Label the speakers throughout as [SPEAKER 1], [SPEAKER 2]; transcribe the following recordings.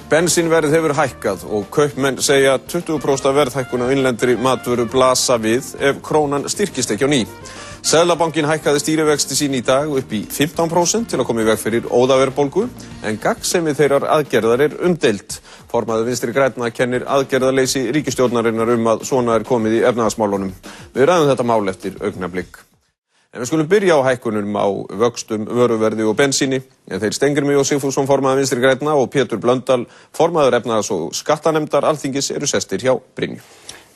[SPEAKER 1] Bensínverð hefur hækkað og kaupmenn segja 20% verðhækkun á innlendri matvöru blasa við ef krónan styrkist ekki á ný. Seðlabankinn hækkaði stýrivexti sín í dag upp í 15% til að koma í veg fyrir óðaverðbólgu, en gagnsemi þeirrar aðgerðar umdeild. Formaður Vinstri grænna kennir aðgerðarleysi ríkisstjórnarinnar að svona komið í efnahagsmálunum. Við ræðum þetta mál eftir augnablik. En við skulum byrja á hækkunum á vöxtum, vöruverði og bensíni. En þeir Steingrímur J. Sigfússon, formaður Vinstri grænna, og Pétur Blöndal, formaður efnahags- og skattanefndar Alþingis, eru sestir hjá Brynju.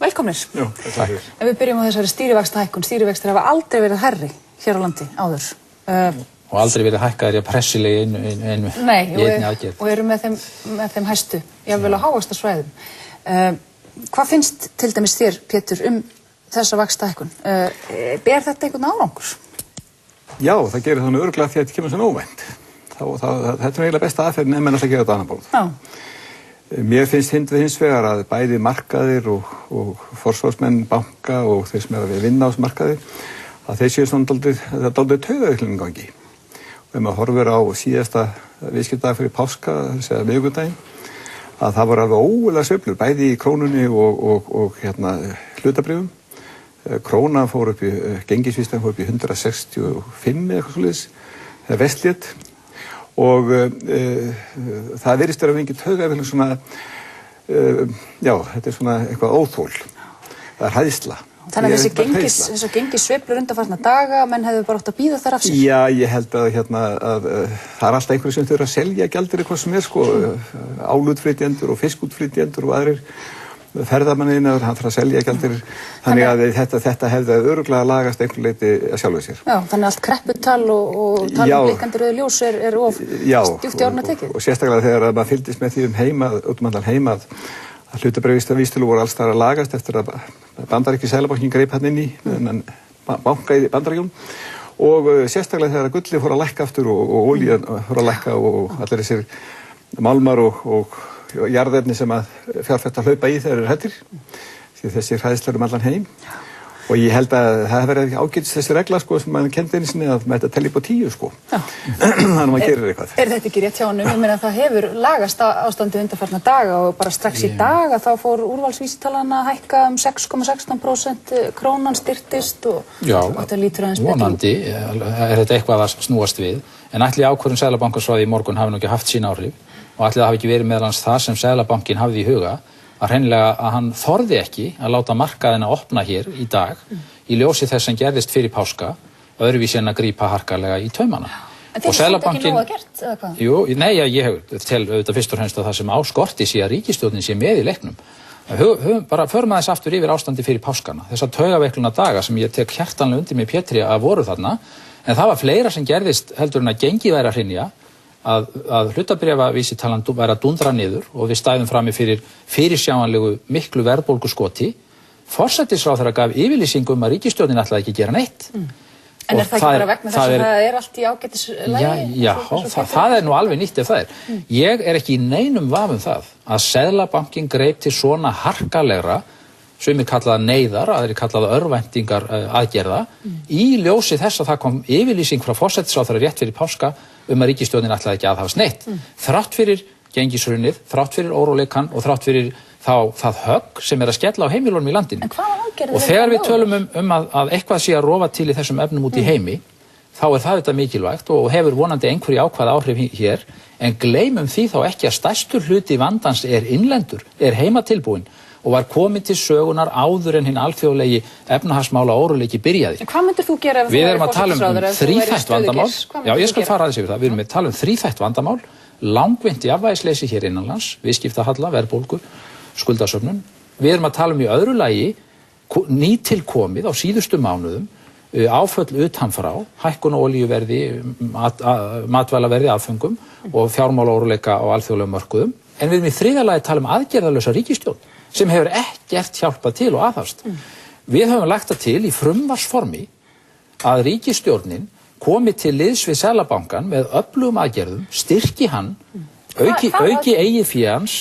[SPEAKER 2] Velkomnir. Jú, takk. Ef við byrjum á þessari stýrivaxtahækkun, stýrivextir hafa aldrei verið hærri hér á landi áður.
[SPEAKER 3] Og aldrei verið hækkaðir í pressileg einu aðgerð.
[SPEAKER 2] Og eru með þeim hæstu, jafnvel á hávaxtasvæðum. Hvað finnst til dæmis þér, Pétur, þessa vaxtahækkun? Ber þetta einhvern árangur?
[SPEAKER 4] Já, það gerir þannig örugglega því að þetta kemur svona óvænt. Þetta er eiginlega besta aðferðin en menn alltaf gera þetta annan bóð.
[SPEAKER 2] Já.
[SPEAKER 4] Mér finnst hins vegar að bæði markaðir og forsvarsmenn banka og þeir sem að vinna á þessu markaði, að þeir séu svona dálítið taugaveiklun í gangi. Og ef maður horfir á síðasta viðskiptadag fyrir páska, þess að miðvikudaginn, að það voru alveg ógurlegar sveiflur, bæði í krónunni og hlutabréfum. Krónan fór upp í, gengisvíslan fór upp í 165 eða eitthvað svoleiðis, vestlét. Og það virðist vera mikið taugaveiklun svona, já, þetta er svona eitthvað óþol. Það er hræðsla.
[SPEAKER 2] Þannig að þessi gengissveiflur undanfarna daga, menn hefðu bara átt að bíða þar af sér?
[SPEAKER 4] Já, ég held að það er alltaf einhverju sem þurfa að selja gjaldeyri hvað sem er, sko, álútflytjendur og fiskútflytjendur og aðrir ferðamannir, hann þarf að selja gjaldeyri, þannig að þetta hefði örugglega lagast einhver leyti að sjálfu sér.
[SPEAKER 2] Já, þannig að allt krepputal og blikkandi rauð ljós er of djúpt í orðinu tekið.
[SPEAKER 4] Og sérstaklega þegar maður fylgdist með því út allan heim að hlutabréfavísitölu voru alls þar að lagast eftir að Bandaríski Seðlabankinn greip hann inn í banka í Bandaríkjunum, og sérstaklega þegar gulli fór að lækka aftur og olían fór að lækka og allir þessir málmar og jarðefni sem að fjárfestar hlaupa í þegar hættir, því þessi hræðslar allan heim. Og ég held að það verði ágætis þessi regla, sko, sem maður kenndi einu sinni að maður telli upp á 10, sko. Þannig að maður gerir eitthvað.
[SPEAKER 2] Er þetta ekki rétt hjá honum? Ég meina að það hefur lagast ástandið undanfarna daga og bara strax í dag að þá fór úrvalsvísitalan að hækka 6,16%, krónan styrktist og þetta lítur aðeins betur.
[SPEAKER 3] Vonandi er þetta eitthvað að snúast við, en ætli ákvörðun Seðlabankans frá því í morgun hafi nú ekki haft sín áhrif, og ætli það hafi ekki verið meðal annars það sem Seðlabankinn hafði í huga, að hreinlega að hann þorði ekki að láta markaðina opna hér í dag í ljósi þess sem gerðist fyrir páska, öðruvísi en að grípa harkalega í taumana.
[SPEAKER 2] En þeir eru ekki nóg að gert, eða hvað?
[SPEAKER 3] Jú, nei, ég tel auðvitað fyrst og fremst að það sem áskorti sé að ríkisstjórnin sé með í leiknum. Bara förum aðeins aftur yfir ástandi fyrir páskana, þessa taugaveikluna daga sem ég tek hjartanlega undir með Pétri að voru þarna, en það var fleira sem gerðist heldur en að gengið væri að hrynja, að hlutabréfavísitalan væri að dúndra niður og við stæðum frammi fyrir fyrirsjáanlegu miklu verðbólguskoti. Forsætisráðherra gaf yfirlýsingu að ríkisstjórnin ætlaði ekki að gera neitt.
[SPEAKER 2] En er það ekki bara vegna þess að það er allt í ágætislagi?
[SPEAKER 3] Já, það er nú alveg nýtt ef það er. Ég er ekki í neinum vafa það að Seðlabankinn greip til svona harkalegra, sumir kallaða neyðar, aðrir kallaða örvæntingar aðgerða, í ljósi þess að það kom yfirlýsing frá forsætisráðherra rétt fyrir páska að ríkisstjórnin ætlaði ekki aðhafast neitt. Þrátt fyrir gengishrunið, þrátt fyrir óróleikann og þrátt fyrir það högg sem er að skella á heimilunum í landinu.
[SPEAKER 2] En hvaða aðgerðir?
[SPEAKER 3] Og þegar við tölum að eitthvað sé að rofa til í þessum efnum út í heimi, þá er það þetta mikilvægt og hefur vonandi einhverju ákvaða áhrif hér, en gleymum því þá ekki að stærstur hluti vandans er innlendur, er heimatilbúinn og var komið til sögunar áður en hinn alþjóðlegi efnahagsmála óróleiki byrjaði.
[SPEAKER 2] En hvað myndir þú gera ef
[SPEAKER 3] við erum að tala um þríþætt vandamál? Já, ég skal fara aðeins yfir það. Við erum að tala um þríþætt vandamál, langvinnt jafnvægisleysi hér innanlands, viðskiptahalla, verðbólgu, skuldasöfnun. Við erum að tala um í öðru lagi nýtilkomið á síðustu mánuðum áföll utan frá, hækkun á olíuverði, matvælaverði, aðföngum og fjármála óróleika á alþjóðlegum mörkuðum. En við erum í þriðja lagi að tala um aðgerðalausa ríkisstjórn sem hefur ekkert hjálpað til og aðhafst. Við höfum lagt það til í frumvarpsformi að ríkisstjórnin komi til liðs við Seðlabankann með öflugum aðgerðum, styrki hann, auki eigið fé hans,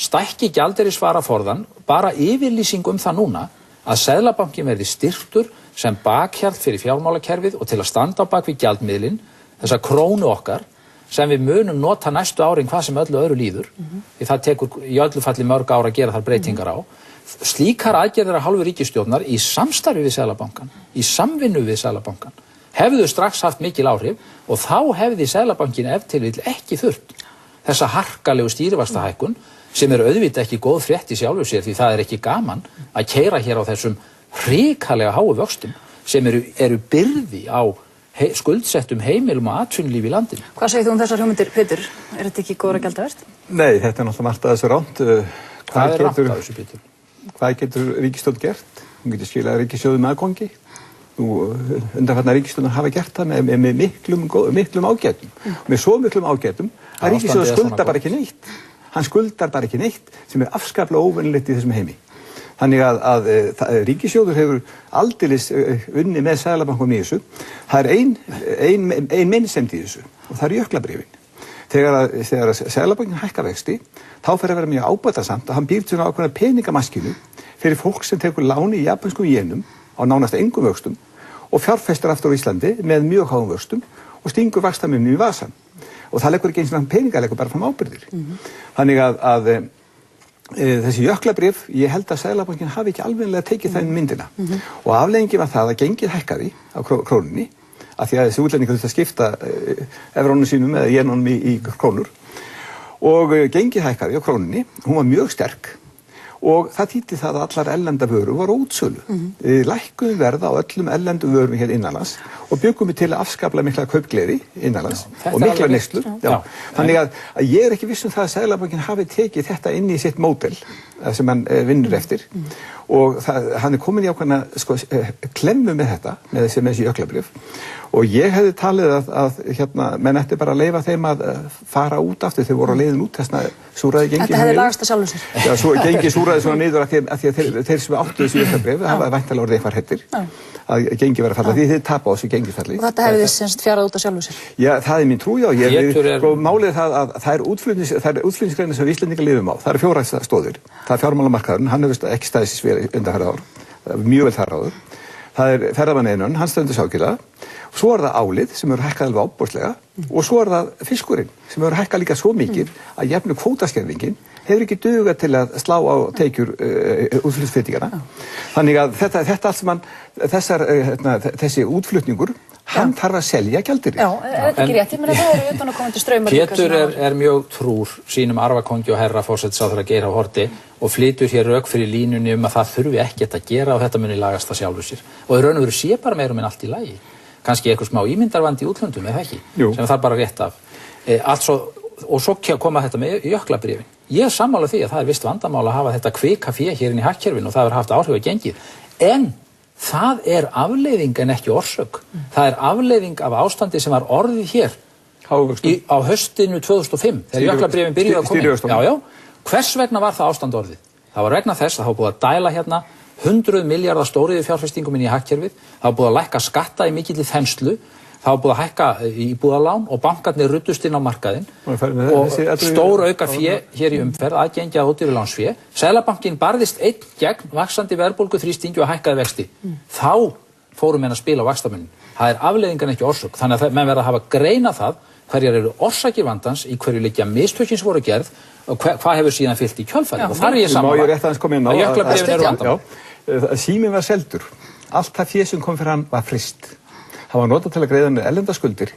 [SPEAKER 3] stækki gjaldeyrisvaraforðann, bara yfirlýsing það núna að Seðlabankinn verði styrktur sem bakhjarl fyrir fjármálakerfið og til að standa á bak við gjaldmiðlinn, þessa krónu okkar, sem við munum nota næstu árin hvað sem öllu öðru líður, því það tekur í öllu falli mörg ár að gera þar breytingar á. Slíkar aðgerðir af hálfu ríkisstjórnar í samstarfi við Seðlabankann, í samvinnu við Seðlabankann, hefðu strax haft mikil áhrif og þá hefði Seðlabankinn ef til vill ekki þurft þessa harkalegu stýrivaxtahækkun sem auðvitað ekki góð frétt í sjálfu sér því það ekki gaman að keyra hér á þessum hrikalega háu vöxtum sem eru byrði á skuldsettum heimilum og atvinnulífi í landinu.
[SPEAKER 2] Hvað segir þú þessar hugmyndir, Pétur? Þetta ekki góðra gjaldaverð?
[SPEAKER 4] Nei, þetta náttúrulega margt að þessu ránt.
[SPEAKER 3] Hvað ránt að þessu, Pétur?
[SPEAKER 4] Hvað getur ríkisstjórn gert? Hún getur skilað ríkissjóði með aðgangi. Undanfarnar ríkisstjórnar hafa gert það með miklum ágætum. Með svo miklum ágætum að ríkissjóður skuldar bara ekki neitt. Hann skuldar bara ekki neitt sem afskaplega óvenjulegt í þessum heimi. Þannig að ríkissjóður hefur aldeilis unni með Seðlabankanum í þessu. Það ein meinsemd í þessu og það jöklabréfin. Þegar Seðlabankinn hækkar vexti, þá fer að vera mjög ábatasamt að hann býr til ákveðna peningamaskínu fyrir fólk sem tekur láni í japanskum jenum á nánast engum vöxtum og fjárfestir aftur á Íslandi með mjög háum vöxtum og stingur vaxtamunum í vasann. Og það leggur ekki eins og peninga, leggur bara fram ábyrgðir. Þannig að þessi jöklabréf, ég held að Seðlabankinn hafi ekki alveglega tekið það inn myndina. Og afleiðingin var það að gengið hækkaði á krónunni, af því að þessi útlendingar þurfti að skipta evrónum sínum eða jenunum í krónur. Og gengið hækkaði á krónunni, hún var mjög sterk og það þýddi það að allar erlenda vörur voru á útsölu. Við lækkuðum verð á öllum erlendum vörum hér innanlands og byggum við til að afskapla mikla kaupgleði innanlands og mikla neyslu. Þannig að ég ekki viss það að Seðlabankinn hafi tekið þetta inn í sitt módel sem hann vinnur eftir og hann komin í ákveðna klemmu með þetta, með þessi jöklabréf og ég hefði talið að menn ætti bara að leyfa þeim að fara út aftur, þau voru á leiðin út þessna súrræði gengi.
[SPEAKER 2] Þetta hefði lagast að sjálfu sér.
[SPEAKER 4] Já, svo gengi súrræði svona niður af því að þeir sem áttu þessu jöklabréf hafa væntanlega orðið eitthvað hræddir að gengi verið að falla, því þið tapa á þessu gengisfalli.
[SPEAKER 2] Og þetta hefði semst fjarað út af sjálfu sér.
[SPEAKER 4] Já, það mitt trú, já. Málið það að það er útflutningsgreinar sem við Íslendingar lifum á. Það eru 4 stoðir. Það er fjármálamarkaðurinn, hann hefur ekki staðið sér sver undanfarið ár, mjög vel þar áður. Það er ferðamannaiðnaðurinn, hann stendur sákilega. Svo er það álið sem hefur hækkað alveg ábóðslega og svo er það fiskurinn sem hefur hækkað líka svo mikið að jafnvel kvótaskerðingin hefur ekki dugað til að slá á tekjur útflutningsfyrirtækjanna. Þannig að þetta allt saman, þessi útflutningur, hann þarf að selja gjaldeyri.
[SPEAKER 2] Já, þetta ekki rétt, ég meina það eru utanaðkomandi straumar.
[SPEAKER 3] Pétur er mjög trúr sínum arfakongi og herra forsætisráðherra Geir H. Haarde og flytur hér rök fyrir línunni að það þurfi ekkert að gera og þetta muni lagast að sjálfu sér. Og í raun og veru sé bara meira allt í lagi. Kannski eitthvað smá ímyndarvandi í útlöndum, eða ekki? Jú. Sem það bara rétt af. Og svo koma þetta með jöklabréfin. Ég er sammála því að það er visst vandamál að hafa þetta kvika fé hér inn í hagkerfinu og það hefur haft áhrif á gengið. En það er afleiðing en ekki orsök. Það er afleiðing af ástandi sem var orðið hér á haustinu 2005 þegar jöklabréfin byrjuðu að koma. Já. Hvers vegna var það ástand orðið? Það var vegna þess að það var búið að dæla hérna 100 milljarða stóriðu fjárfestingum inn í hagkerfið, það var búið að lækka skatta í mikilli þenslu, það var búið að hækka íbúðalán og bankarnir ruddust inn á markaðinn og stór auka fé hér í umferð, aðgengi að ódýrulánsfé. Seðlabankinn barðist einn gegn vaxandi verðbólgu þrýstingi og hækkaði vexti. Þá fóru menn að spila á vaxtamunin. Það er afleiðingan ekki orsök, þannig að menn verða að hafa greina það hverjar eru orsakir vandans, í hverju liggja mistökin sem voru gerð og hvað hefur síðan fylgt í kjölfarið. Og þar er ég sammála að jöklabréfin eru vandamál.
[SPEAKER 4] Síminn var seldur. Allt það fé sem kom fyrir hann var fryst. Það var notað til að greiða með erlendaskuldir,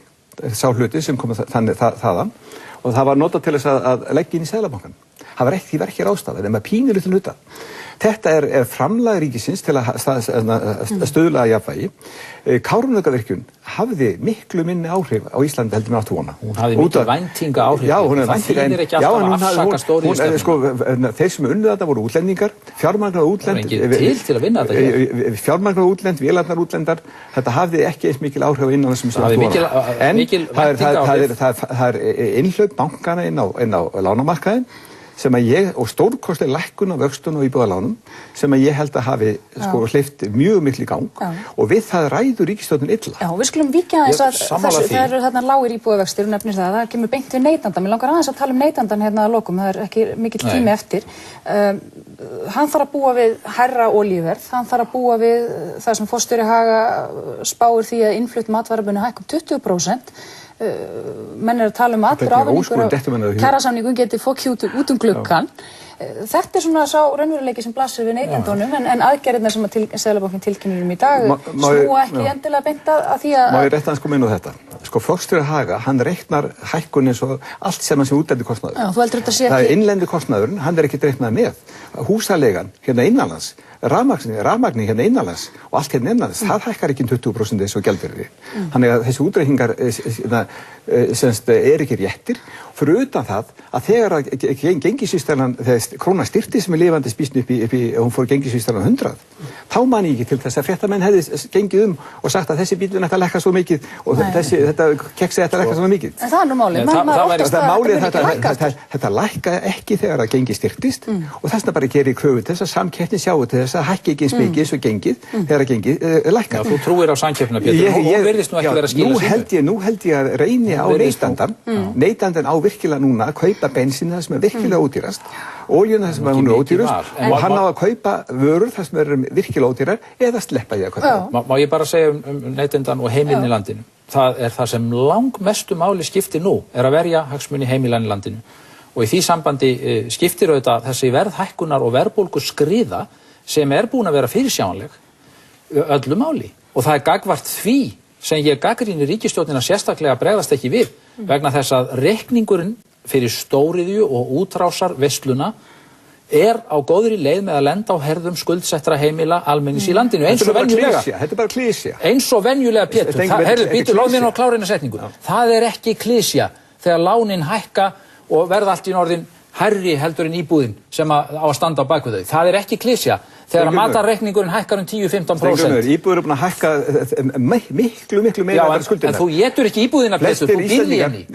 [SPEAKER 4] sá hluti sem kom þaðan og það var notað til þess að leggja inn í Seðlabankann. Það var ekki ráðstafað, en með pínulítinn hluta. Þetta er framlag ríkisins til að stuðla að jafnvægi. Kárahnjúkavirkjun hafði miklu minni áhrif á Íslandi heldur með áttu vona.
[SPEAKER 3] Hún hafði mikil væntinga áhrif.
[SPEAKER 4] Já, hún
[SPEAKER 3] það þýðir ekki alltaf að afsaka stóriðjustefnuna.
[SPEAKER 4] Þeir sem unnu þetta voru útlendingar, fjármagnaðar útlend.
[SPEAKER 3] Það var engin til að vinna þetta hér.
[SPEAKER 4] Fjármagnaðar útlend, vélarnar útlendar. Þetta hafði ekki eins mikil áhrif á innan þessum áttu vona. En það er innhlaup bankana inn á lánamarkaðinn sem að ég, og stórkostleg lækkun á vöxtun og íbúðalánum sem að ég held að hafi hleypt mjög miklu í gang og við það ræður ríkisstjórnin illa.
[SPEAKER 2] Já, við skulum víkja aðeins að þessu, það eru þarna lágir íbúðavextir og nefnir það kemur beint við neytandann. Mér langar aðeins að tala neytandann hérna að lokum, það er ekki mikill tími eftir. Hann þarf að búa við hærra olíuverð, hann þarf að búa við það sem forstjóri Haga spáir því að innflutt matvælabunni hækkum 20%. menn að tala allur ávinningur og kjarasamningur geti fokki út gluggann. Þetta svona sá raunveruleiki sem blasir við neytendunum en aðgerðirnar sem Seðlabankinn tilkynnir í dag snúa ekki endilega beint að því að...
[SPEAKER 4] Má ég rétt aðeins koma inn á þetta? Flokksstjóri Haga, hann reiknar hækkun eins og allt sem hans útlendi kostnaður.
[SPEAKER 2] Já, þú heldur þetta sé ekki...
[SPEAKER 4] Það innlendi kostnaðurinn, hann ekki reiknað með. Húsaleigan hérna innanlands, rafmagni hérna innanlands og allt hérna innanlands, það hækkar ekki 20% eins og gjaldvirði. Þannig að þessi útreikningar ekki réttir. Fyrir utan það að þegar gengisvísitalan, þegar krónan styrkti sem lifandi spísn upp í hún fór gengisvísitalan 100, þá man ég ekki til þess að fréttamenn hefði gengið og sagt að þessi bílun ætti að lækka svo mikið og þetta keksi ætti að lækka svo mikið.
[SPEAKER 2] En það er nú málið.
[SPEAKER 4] Þetta lækka ekki þegar að gengi styrktist og þess vegna bara gerir kröfu til þess að samkeppni sjáu til þess að hækki ekki eins mikið eins og gengið þegar að gengið lækkar.
[SPEAKER 3] Já, þú trúir á samkeppnina, Pétur, og hún virðist nú ekki vera að skila sínu.
[SPEAKER 4] Nú held ég að reyni á neytandan á virkilega núna að kaupa bensín það sem er virkilega ódýrast, olíuna það sem hún er ódýrast og hann á að kaupa vörur það sem er virkilega ódýrar eða sleppa ég að kaupa.
[SPEAKER 3] Má ég bara segja neytendan og heimilin í landinu. Það er það sem langmestu máli skiptir nú er að verja hagsmuni heimilann í landinu og í því sambandi skiptir auðvitað þessi verðhækkunar og verðbólgu skriða sem er búin að vera fyrirsjáanleg öllu máli og það er gagvart því sem ég gagnrýni ríkisstjórnina sérstaklega bregðast ekki við vegna þess að reikningurinn fyrir stóriðju og útrásar veisluna á góðri leið með að lenda á herðum skuldsettra heimila almennings í landinu eins og venjulega.
[SPEAKER 4] Þetta er bara klísja.
[SPEAKER 3] Eins og venjulega, Pétur. Býtu, láð mér nú að klára eina setningu. Það er ekki klísja þegar lánin hækka og verða allt í orðin hærri heldur en íbúðin sem á að standa á bakvið þau. Það er ekki klísja þegar að matarreikningurinn hækkar 10-15%.
[SPEAKER 4] Íbúður er búin að hækka miklu meira en skuldina.
[SPEAKER 3] En þú étur ekki íbúðina, Pétur, þú býrð í henni.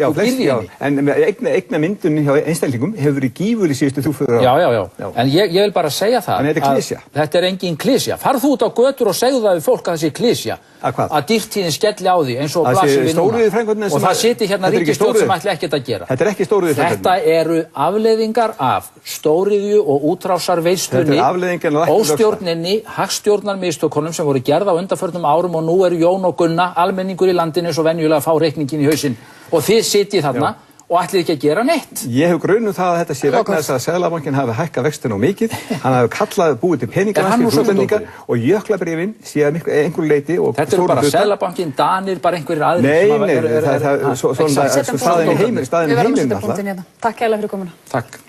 [SPEAKER 4] En eigna myndun hjá einstaklingum hefur verið gífurlega síðustu 24 ára.
[SPEAKER 3] Já. En ég vil bara segja það að þetta er engin klísja. Farð þú út á götur og segðu það við fólk að það sé klísja. Að dýrtíðin skelli á því eins og blasir við núna. Og það siti hérna ríkisstjórn sem ætli ekkert að gera.
[SPEAKER 4] Þetta er ekki stóriðjuframkvæmdirnar.
[SPEAKER 3] Þetta eru afleiðingar af stóriðju og útrásarveislunni, óstjórninni, hagstjórnarmistökunum sem voru gerð á undanförnum árum og nú eru Jón og Gunna, almenningur í landinu eins og venjulega að fá reikningin í hausinn og þið sitið þarna og ætlið ekki að gera neitt.
[SPEAKER 4] Ég hef grunum það að þetta sé vegna þess að Seðlabankinn hafi hækkað vextina mikið, hann hafi kallað búið til peningalækki fyrir útlendinga og jöklabréfin sé að einhverju leyti og
[SPEAKER 3] þetta eru bara Seðlabankinn, Danir, bara einhverjir aðrir.
[SPEAKER 4] Nei, það er staðin í heiminn alltaf.
[SPEAKER 2] Takk kærlega fyrir komuna.
[SPEAKER 3] Takk.